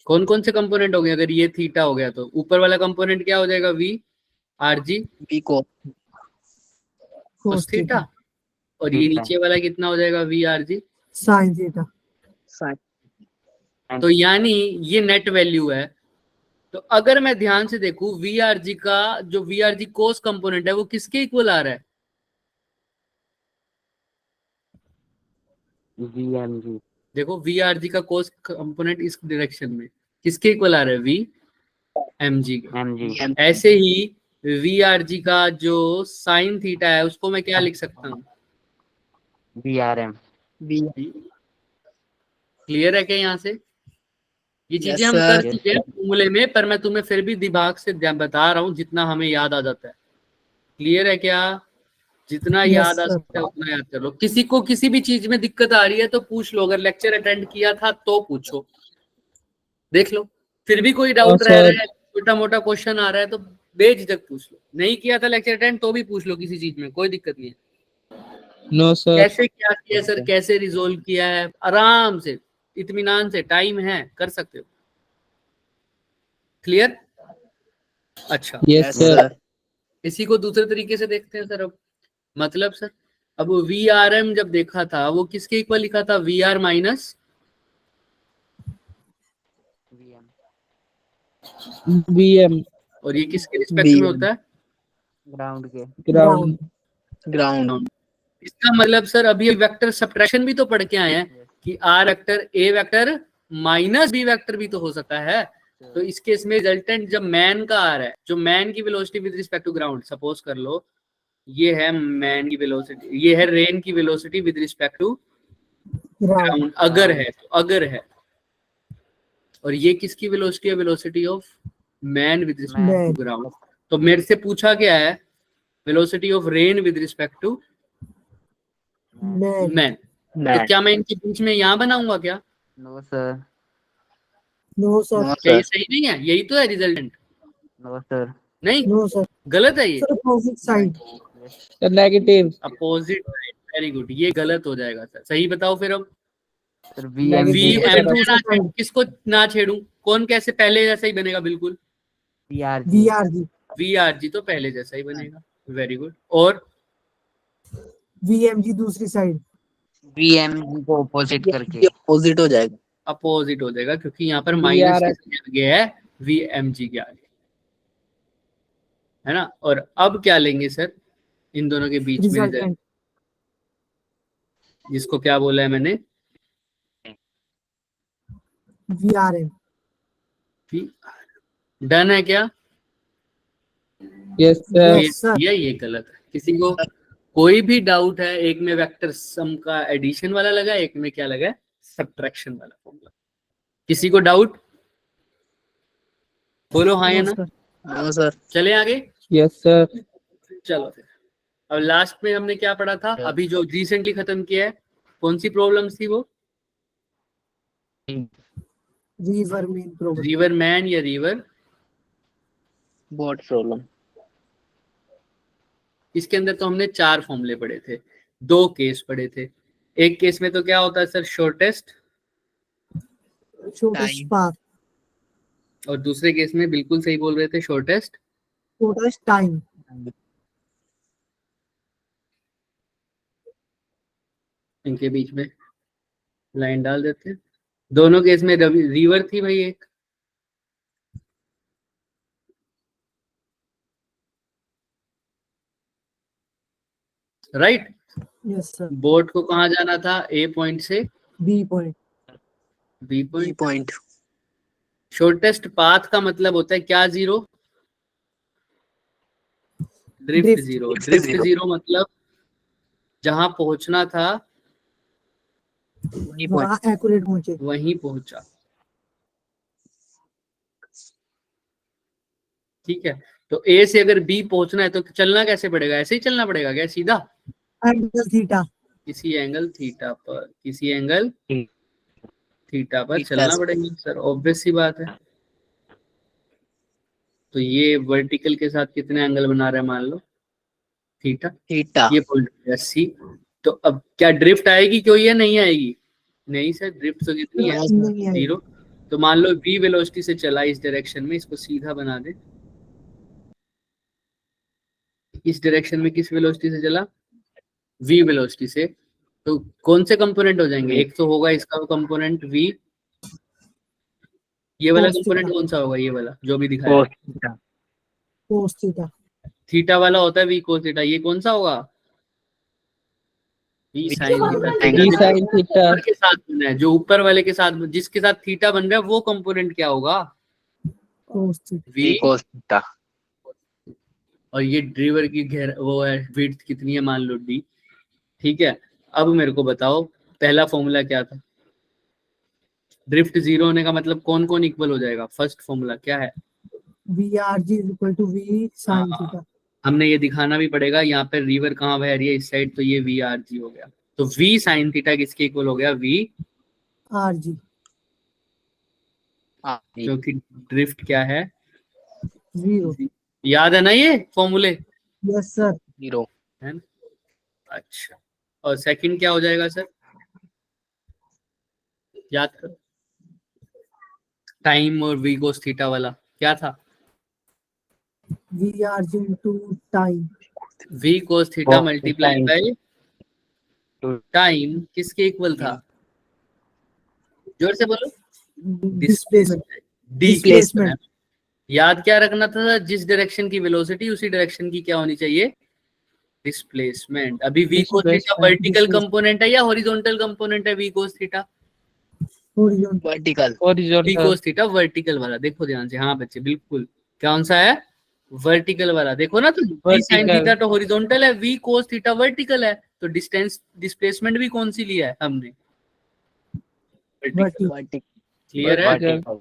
कौन कौन से कंपोनेंट हो गए? अगर ये थीटा हो गया तो ऊपर वाला कंपोनेंट क्या हो जाएगा? VRG V को cos थीटा। और ये नीचे वाला कितना हो जाएगा? VRG sin theta. sin। तो यानी ये नेट वैल्यू है। तो अगर मैं ध्यान से देखूं, VRG का जो VRG कोस कंपोनेंट है वो किसके इक्वल आ रहा है? VMG. देखो, VRG का कोस कंपोनेंट इस डायरेक्शन में किसके इक्वल आ रहा है? VMG का। MG. ऐसे ही VRG का जो साइन थीटा है उसको मैं क्या लिख सकता हूँ? VRM. V। क्लियर है क्या यहाँ से? ये चीजें Yes, हम कर sir. चुके हैं फॉर्मूले में, पर मैं तुम्हें फिर भी दिमाग से बता रहा हूँ जितना हमें याद आ जाता है। क्लियर है क्या? जितना Yes, याद आ sir. सकता है उतना याद कर लो। किसी को किसी भी चीज में दिक्कत आ रही है तो पूछ लो, अगर लेक्चर अटेंड किया था तो पूछो, देख लो। फिर भी कोई डाउट रह रहा है, छोटा मोटा क्वेश्चन आ रहा है तो बेझिझक पूछ लो। नहीं किया था लेक्चर अटेंड तो भी पूछ लो, किसी चीज में कोई दिक्कत नहीं है। No, sir. कैसे क्या किया सर, कैसे रिजोल्व किया है? आराम से, इत्मीनान से, टाइम है, कर सकते हो। क्लियर? अच्छा, Yes, Yes, sir. sir. इसी को दूसरे तरीके से देखते हैं सर। अब मतलब सर, अब VRM जब देखा था वो किसके इक्वल लिखा था? VR minus VM. और ये किसके रिस्पेक्ट में होता है? ग्राउंड के। Ground. Ground. इसका मतलब सर अभी वेक्टर सब्ट्रैक्शन भी तो पढ़ के आए हैं कि R vector A vector minus B vector भी तो हो सकता है। तो इस केस में रिजल्टेंट जब मैन का आ रहा है, जो मैन की velocity with respect to ground, suppose कर लो ये है मैन की वेलोसिटी, ये है रेन की velocity with respect to ground, अगर है तो, अगर है। और ये किसकी वेलोसिटी है? Velocity of man with respect to ground. तो मेरे से पूछा क्या है? Velocity of rain with respect to man. तो Man. क्या मैं इनके बीच में यहाँ बनाऊंगा क्या? No sir. No sir. No, क्या ये sir. सही नहीं है? यही तो है रिजल्टेंट। No sir. नहीं, नो सर। गलत है ये। Sir opposite side. The negative. Opposite, very good, ये गलत हो जाएगा सर। सही बताओ फिर अब। Sir Negative. VM दूसरा ना side. किसको ना छेड़ू? कौन कैसे पहले जैसा ही बनेगा? बिल्कुल VRG। VRG तो पहले जैसा ही बनेगा। Very good. और VMG दूसरी साइड। VMG को ऑपोजिट करके। ये opposite हो जाएगा. अपोजिट हो जाएगा क्योंकि यहाँ पर माइनस VRS. किसके आगे है? VMG के आगे, है ना। और अब क्या लेंगे सर इन दोनों के बीच में रिजल्ट, रिजल्टेंट। जिसको क्या बोला है मैंने? VRM। डन है क्या? Yes, sir. Yes, sir. ये गलत है। किसी को कोई भी डाउट है? एक में वेक्टर सम का एडिशन वाला लगा, एक में क्या लगा है? सब्ट्रैक्शन वाला फॉर्मूला। किसी को डाउट? बोलो हाँ या No, ना। sir. No, sir. चले आगे। Yes, sir. चलो फिर, अब लास्ट में हमने क्या पढ़ा था? अभी जो रिसेंटली खत्म किया है, कौन सी प्रॉब्लम्स थी वो? River main problem. River man या रिवर? Boat problem. इसके अंदर तो हमने 4 फॉर्मूले पढ़े थे, 2 केस पढ़े थे। एक केस में तो क्या होता है sir? Shortest, shortest Time. Path. और दूसरे केस में बिल्कुल सही बोल रहे थे, शॉर्टेस्ट शॉर्टेस्ट टाइम। इनके बीच में लाइन डाल देते हैं। दोनों केस में रिवर थी भाई एक। राइट। Yes sir. बोट को कहाँ जाना था? A पॉइंट से B point. B B point. point. Shortest path का मतलब होता है क्या? Zero. Drift Drift. Zero. Drift drift zero. Zero मतलब जहां पहुंचना था B point. वहाँ एक्यूरेट पहुंचे। वहीं पहुंचा। ठीक है, तो A से अगर B पहुंचना है तो चलना कैसे पड़ेगा? ऐसे ही चलना पड़ेगा क्या? सीधा एंगल थीटा। किसी एंगल थीटा पर, किसी एंगल थीटा पर Theta चलना से। पड़ेगा सर, ऑब्वियस सी बात है। तो ये वर्टिकल के साथ कितने एंगल बना रहा है? मान लो थीटा। Theta. ये पॉइंट है C। तो अब क्या ड्रिफ्ट आएगी कोई या नहीं आएगी? नहीं सर, ड्रिफ्ट तो कितनी है? नहीं आएगी। 0। तो मान लो V वेलोसिटी से चला इस डायरेक्शन में, इसको सीधा बना दे। इस डायरेक्शन में किस वेलोसिटी से चला? V वेलोसिटी से। तो कौन से कंपोनेंट हो जाएंगे? एक तो होगा इसका कंपोनेंट V, ये वाला Cos कंपोनेंट थीटा। कौन सा होगा? ये वाला जो भी दिखाया Cos theta. कोस थीटा। थीटा वाला होता है V cos थीटा। ये कौन सा होगा? V sin theta. V sin theta. ऊपर के साथ बना है, जो ऊपर वाले के साथ, जिसके साथ थीटा बन रहा है वो कंपोनेंट क्या होगा? Cos theta. V। B cos theta. और ये ड्रिवर की वो है विड्थ कितनी है? मान लो D। ठीक है, अब मेरे को बताओ पहला फॉर्मूला क्या था? ड्रिफ्ट 0 होने का मतलब कौन कौन इक्वल हो जाएगा? फर्स्ट फॉर्मूला क्या है? VRG is equal to V sin theta. हमने ये दिखाना भी पड़ेगा, यहाँ पे रिवर कहाँ बह रही है? इस साइड। तो ये VRG हो गया। तो V sin थीटा किसके इक्वल हो गया? V, RG। क्योंकि ड्रिफ्ट क्या है? 0। याद है ना ये फॉर्मूले? Yes sir. 0. है ना? अच्छा, और सेकंड क्या हो जाएगा सर, याद करो, टाइम और v cos थीटा वाला क्या था, VRG into time. v cos theta multiply by time किसके इक्वल था, जोर से बोलो, Displacement. डिस्प्लेसमेंट। याद क्या रखना था, जिस डायरेक्शन की वेलोसिटी उसी डायरेक्शन की क्या होनी चाहिए, डिस्प्लेसमेंट। अभी v cos theta vertical component है या हॉरिजॉन्टल कंपोनेंट है v cos theta, Horizontal. Vertical. v horizontal, cos theta vertical वाला, देखो ध्यान से, हाँ बच्चे बिल्कुल, कौन सा है, वर्टिकल वाला, देखो ना, तो v sin Vertical. थीटा तो हॉरिजॉन्टल है, v cos थीटा वर्टिकल है, तो डिस्टेंस डिस्प्लेसमेंट भी कौन सी लिया है हमने, Vertical. वर्टिकल। क्लियर है vertical,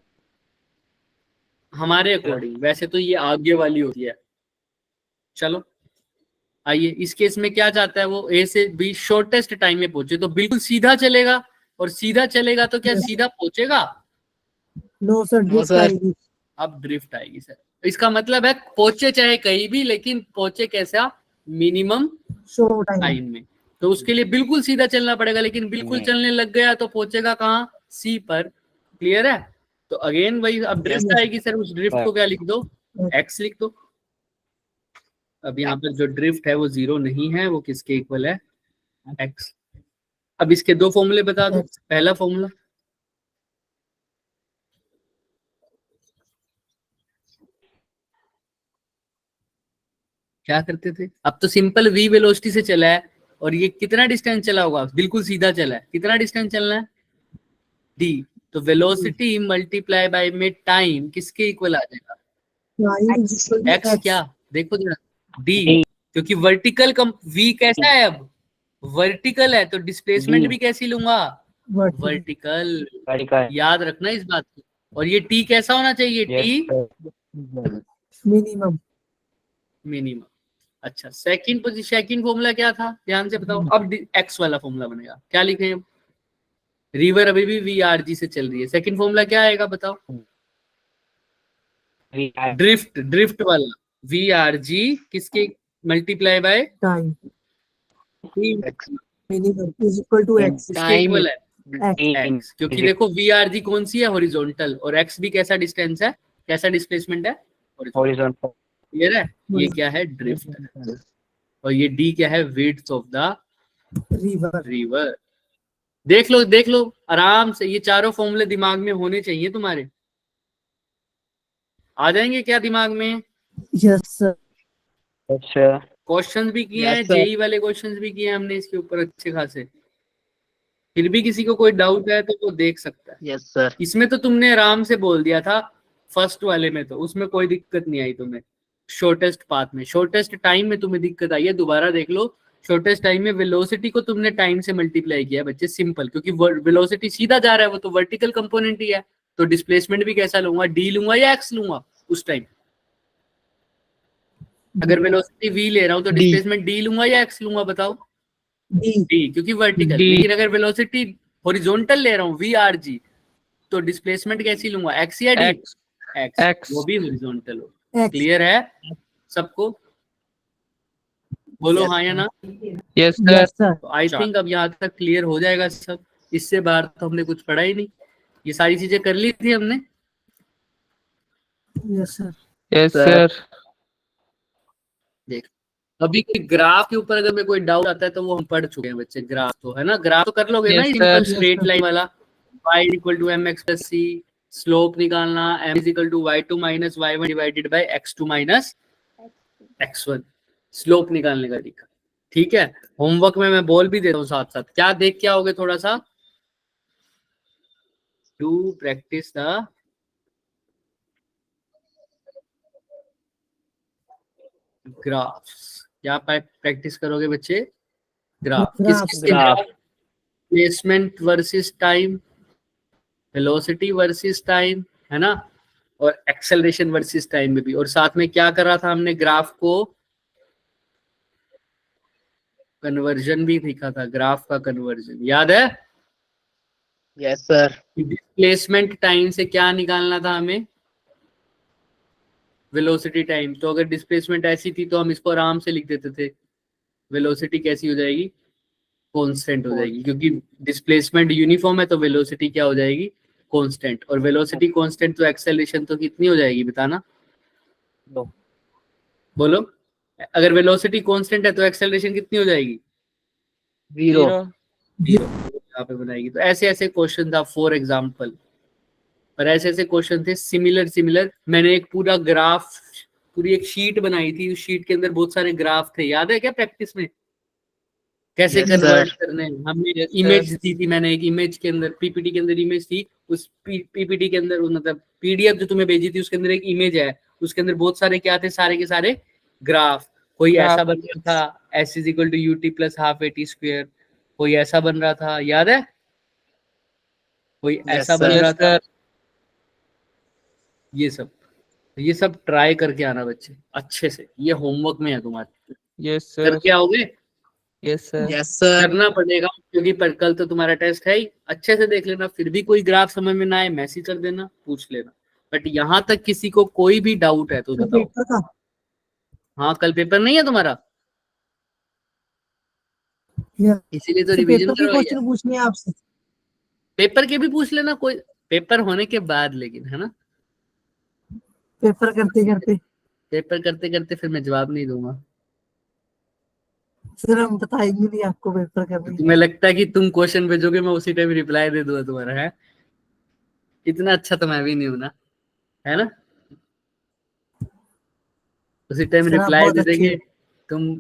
हमारे अकॉर्डिंग, वैसे तो ये आगे वाली होती है। चलो आइए, इस केस में क्या चाहता है वो, ए से बी शॉर्टेस्ट टाइम में पहुंचे, तो बिल्कुल सीधा चलेगा, और सीधा चलेगा तो क्या Yes. सीधा पहुंचेगा, No sir, No, drift sir. आएगी. अब ड्रिफ्ट आएगी सर। इसका मतलब है पहुंचे चाहे कहीं भी, लेकिन पहुंचे कैसा, मिनिमम Show time. टाइम में, तो उसके लिए बिल्कुल सीधा चलना पड़ेगा, लेकिन बिल्कुल चलने लग गया तो पहुंचेगा कहाँ, सी पर। क्लियर है, तो अगेन वही, अब ड्रिफ्ट Yes. आएगी सर, उस ड्रिफ्ट को क्या लिख दो, एक्स लिख दो। अब यहाँ पर जो ड्रिफ्ट है वो 0 नहीं है, वो किसके इक्वल है, एक्स। अब इसके दो फॉर्मूले बता दो, पहला फॉर्मूला क्या करते थे, अब तो सिंपल v वेलोसिटी से चला है, और ये कितना डिस्टेंस चला होगा, बिल्कुल सीधा चला है, कितना डिस्टेंस चलना है, d, तो वेलोसिटी मल्टीप्लाई बाय में टाइम किसके इक्वल आ जाएगा, Time is equal to x X. क्या, देखो जरा, d, क्योंकि वर्टिकल कम v कैसा है, अब वर्टिकल है, तो डिस्प्लेसमेंट भी कैसी लूंगा, Vertical. Vertical, vertical. याद रखना इस बात को। और ये t कैसा होना चाहिए, Yes, t sir. Minimum. Minimum. अच्छा, सेकंड पोजीशन, सेकंड फॉर्मूला क्या था, ध्यान से बताओ, अब एक्स वाला फॉर्मूला बनेगा, क्या लिखे, रिवर अभी भी वीआरजी से चल रही है, सेकंड फॉर्मूला क्या आएगा बताओ, ड्रिफ्ट, ड्रिफ्ट वाला, वीआरजी किसके multiply by Time. X. Minimum is equal to X. किसके इक्वल है, X. एक्स, क्योंकि देखो वीआरजी कौन सी है, हॉरिजॉन्टल, और एक्स भी कैसा डिस्टेंस है, कैसा डिस्प्लेसमेंट है, Horizontal. क्लियर है, ये क्या है, ड्रिफ्ट, और ये डी क्या है, width of the River. River. देख लो आराम से, ये चारों फॉर्मूले दिमाग में होने चाहिए तुम्हारे, आ जाएंगे क्या दिमाग में, Yes sir. Yes, sir. Questions भी किए हैं, Yes, sir. जेई वाले क्वेश्चंस भी किए हैं हमने इसके ऊपर अच्छे खासे, फिर भी किसी को कोई डाउट है तो वो देख सकता है। Yes sir. इसमें तो तुमने आराम से बोल दिया था, फर्स्ट वाले में तो उसमें कोई दिक्कत नहीं आई तुम्हें, शॉर्टेस्ट पाथ में, शॉर्टेस्ट टाइम में तुम्हें दिक्कत आई है, दोबारा देख लो, शॉर्टेस्ट टाइम में वेलोसिटी को तुमने टाइम से मल्टीप्लाई किया है बच्चे, सिंपल, क्योंकि वेलोसिटी सीधा जा रहा है, वो तो वर्टिकल कंपोनेंट ही है, तो डिस्प्लेसमेंट भी कैसा लूंगा, डी लूंगा या एक्स लूंगा उस टाइम, अगर वेलोसिटी v ले रहा हूं तो D. डिस्प्लेसमेंट d लूंगा या x लूंगा बताओ, D. d, क्योंकि वर्टिकल, D. लेकिन अगर वेलोसिटी हॉरिजॉन्टल ले रहा हूं vrg, तो डिस्प्लेसमेंट कैसी लूंगा, x या d, X, x, वो भी हॉरिजॉन्टल हो। X. क्लियर है सबको, बोलो Yes. हाँ या ना, yes sir, Yes sir. तो आई थिंक अब यहाँ तक क्लियर हो जाएगा सब, इससे बाहर तो हमने कुछ पढ़ा ही नहीं, ये सारी चीजें कर ली थी हमने। Yes sir. yes Sir. sir, देख, अभी ग्राफ के ऊपर अगर में कोई डाउट आता है तो वो हम पढ़ चुके हैं बच्चे, ग्राफ तो है ना, ग्राफ तो कर लोगे ना, Yes, simple sir. Straight Yes, sir. Line वाला, y equal to M X plus C, slope निकालना, m is equal to y2 minus y1 divided by x2 minus x1, slope निकालने का तरीका। ठीक है, होमवर्क में मैं बोल भी देता हूँ साथ साथ, क्या देख के आओगे थोड़ा सा, डू प्रैक्टिस द ग्राफ्स, क्या प्रैक्टिस करोगे बच्चे, ग्राफ, किस Graph. किसके Graph. Graph, placement versus time, velocity versus time, है ना, और एक्सेलरेशन वर्सेस टाइम में भी, और साथ में क्या करा था हमने, ग्राफ को कन्वर्जन भी लिखा था, ग्राफ का कन्वर्जन याद है, यस सर। डिस्प्लेसमेंट टाइम से क्या निकालना था हमें, वेलोसिटी टाइम, तो अगर डिस्प्लेसमेंट ऐसी थी तो हम इसको आराम से लिख देते थे, वेलोसिटी कैसी हो जाएगी, कांस्टेंट हो जाएगी, क्योंकि डिस्प्लेसमेंट यूनिफॉर्म है तो वेलोसिटी क्या हो जाएगी, कांस्टेंट। और वेलोसिटी कांस्टेंट तो एक्सेलरेशन तो कितनी हो जाएगी बताना, बोलो। अगर वेलोसिटी कांस्टेंट है तो एक्सेलरेशन कितनी हो जाएगी, 0. यहाँ पे बनाएगी। तो ऐसे ऐसे क्वेश्चन था फॉर एग्जाम्पल, और ऐसे ऐसे क्वेश्चन थे सिमिलर। मैंने एक पूरा ग्राफ, पूरी एक शीट बनाई थी, उस शीट के अंदर बहुत सारे ग्राफ थे, याद है क्या प्रैक्टिस में कैसे Yes, कन्वर्ट sir. करने हैं? हमने Yes, इमेज sir. दी थी, मैंने एक इमेज के अंदर, पीपीटी के अंदर इमेज थी, उस पीपीटी के अंदर मतलब पीडीएफ जो तुम्हें भेजी थी उसके अंदर एक इमेज है, उसके अंदर बहुत सारे क्या थे, सारे के सारे ग्राफ। कोई Graph. ऐसा बन रहा था s is equal to UT plus half AT square, कोई ऐसा बन रहा था, याद है, कोई Yes, ऐसा बन sir. रहा Yes, था, sir. ये सब ट्राई करके आना बच्चे अच्छे से, ये होमवर्क में है तुम्हारे, Yes, sir. करके आओगे, Yes, sir. Yes, sir. करना पड़ेगा, क्योंकि पर कल तो तुम्हारा टेस्ट है ही। अच्छे से देख लेना, फिर भी कोई ग्राफ समझ में ना आए मैसेज कर देना, पूछ लेना। बट यहाँ तक किसी को कोई भी डाउट है तो बताओ। पेपर का हाँ कल पेपर नहीं है तुम्हारा, या इसीलिए तो सर रिवीजन पेपर के करवाई है। क्वेश्चन पूछने हैं आपसे। पेपर के भी पूछ लेना, कोई पेपर होने के बाद, लेकिन है ना, पेपर करते करते पेपर करते करते फिर मैं जवाब नहीं दूंगा। सर हम बताएंगे नहीं आपको पेपर करने। तुम्हें लगता है कि तुम क्वेश्चन भेजोगे मैं उसी टाइम रिप्लाई दे दूंगा तुम्हारा, है इतना अच्छा तो मैं भी नहीं हूं ना, है ना, उसी टाइम सर आप रिप्लाई बहुत दे अच्छे देंगे तुम।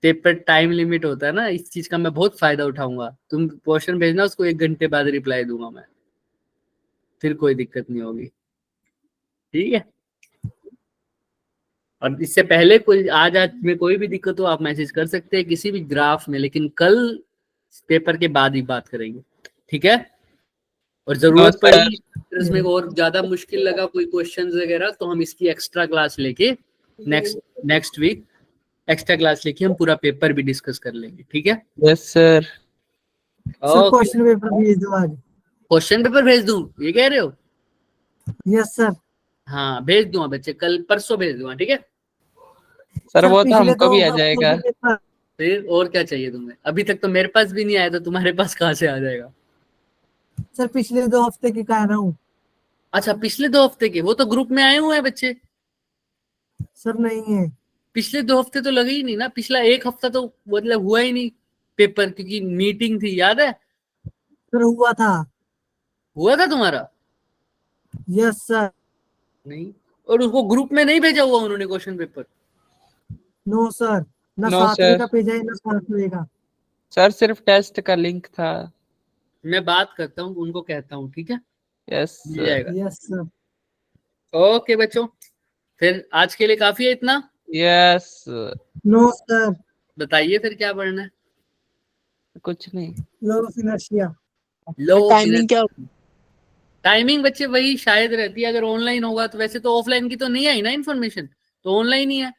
पेपर टाइम लिमिट होता है ना, इस चीज का मैं बहुत फायदा उठाऊंगा। तुम क्वेश्चन भेजना, उसको 1 घंटे बाद रिप्लाई दूंगा मैं, फिर कोई दिक्कत नहीं होगी, ठीक है। और इससे पहले कोई आज में कोई भी दिक्कत हो आप मैसेज कर सकते हैं किसी भी ग्राफ में, लेकिन कल पेपर के बाद ही बात करेंगे, ठीक है। और जरूरत हाँ, सर। पड़ी इसमें और ज्यादा मुश्किल लगा कोई क्वेश्चंस वगैरह, तो हम इसकी एक्स्ट्रा क्लास लेके नेक्स्ट वीक एक्स्ट्रा क्लास लेके हम पूरा पेपर भी डिस्कस कर लेंगे, ठीक है। Yes, sir. Sir question paper भेज दो आज। क्वेश्चन पेपर भेज दूं ये कह रहे हो? Yes sir. हाँ भेज दूंगा बच्चे, कल परसों भेज दूंगा, ठीक है। सर वो तो पिछले हमको भी आ हफ्ते जाएगा। के पेपर- फिर और क्या चाहिए तुम्हें, अभी तक तो मेरे पास भी नहीं आया, तो तुम्हारे पास कहाँ से आ जाएगा। सर पिछले 2 हफ्ते की कह रहा हूँ। अच्छा पिछले 2 हफ्ते के, वो तो ग्रुप में आए हुए हैं बच्चे। सर नहीं है। पिछले 2 हफ्ते तो लगे ही नहीं ना, पिछला 1 हफ्ता तो मतलब हुआ ही नहीं पेपर, क्योंकि मीटिंग थी, याद है, सर हुआ था। हुआ था तुम्हारा? Yes sir. नहीं, और उसको ग्रुप में नहीं भेजा हुआ उन्होंने क्वेश्चन पेपर? नो सर, ना No, 7वें sir. का भेजा है ना 7वें का। सर सिर्फ टेस्ट का लिंक था। मैं बात करता हूँ, उनको कहता हूँ, ठीक है, यस मिल जाएगा। Yes sir. ओके बच्चों, फिर आज के लिए काफी है इतना। यस। No sir. बताइए फिर क्या पढ़ना है। कुछ नहीं। Law of inertia. लो टाइमिंग क्या होगी? टाइमिंग बच्चे वही शायद रहती है, अगर ऑनलाइन होगा तो। वैसे तो ऑफलाइन की तो नहीं आई ना इन्फॉर्मेशन, तो ऑनलाइन ही है।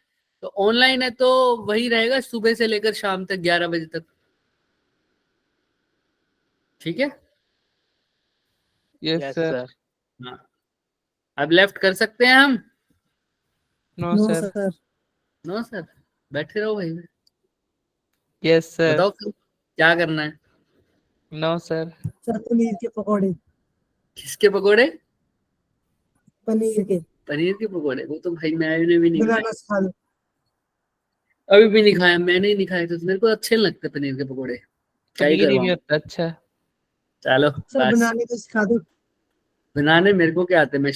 तो ऑनलाइन है तो वही रहेगा, सुबह से लेकर शाम तक 11 बजे तक, ठीक है। Yes Yes, sir. sir. हाँ अब लेफ्ट कर सकते हैं हम? No no sir. Sir. No sir, बैठे रहो भाई, यस सर। बताओ फिर क्या करना है। No sir. सर पनीर के पकौड़े। किसके पकोड़े? पनीर के। पनीर के पकोड़े? वो तो भाई मैंने भी नहीं खाए, बनाना खा लो। अभी भी नहीं खाया, मैंने ही नहीं खाया, तो मेरे को अच्छे नहीं लगते पनीर के पकोड़े, क्या ही पनीर ही करवाऊं। नहीं होता अच्छा। चलो सर बस, बनाने तो सिखा दो। बनाने मेरे को क्या आते हैं, मैं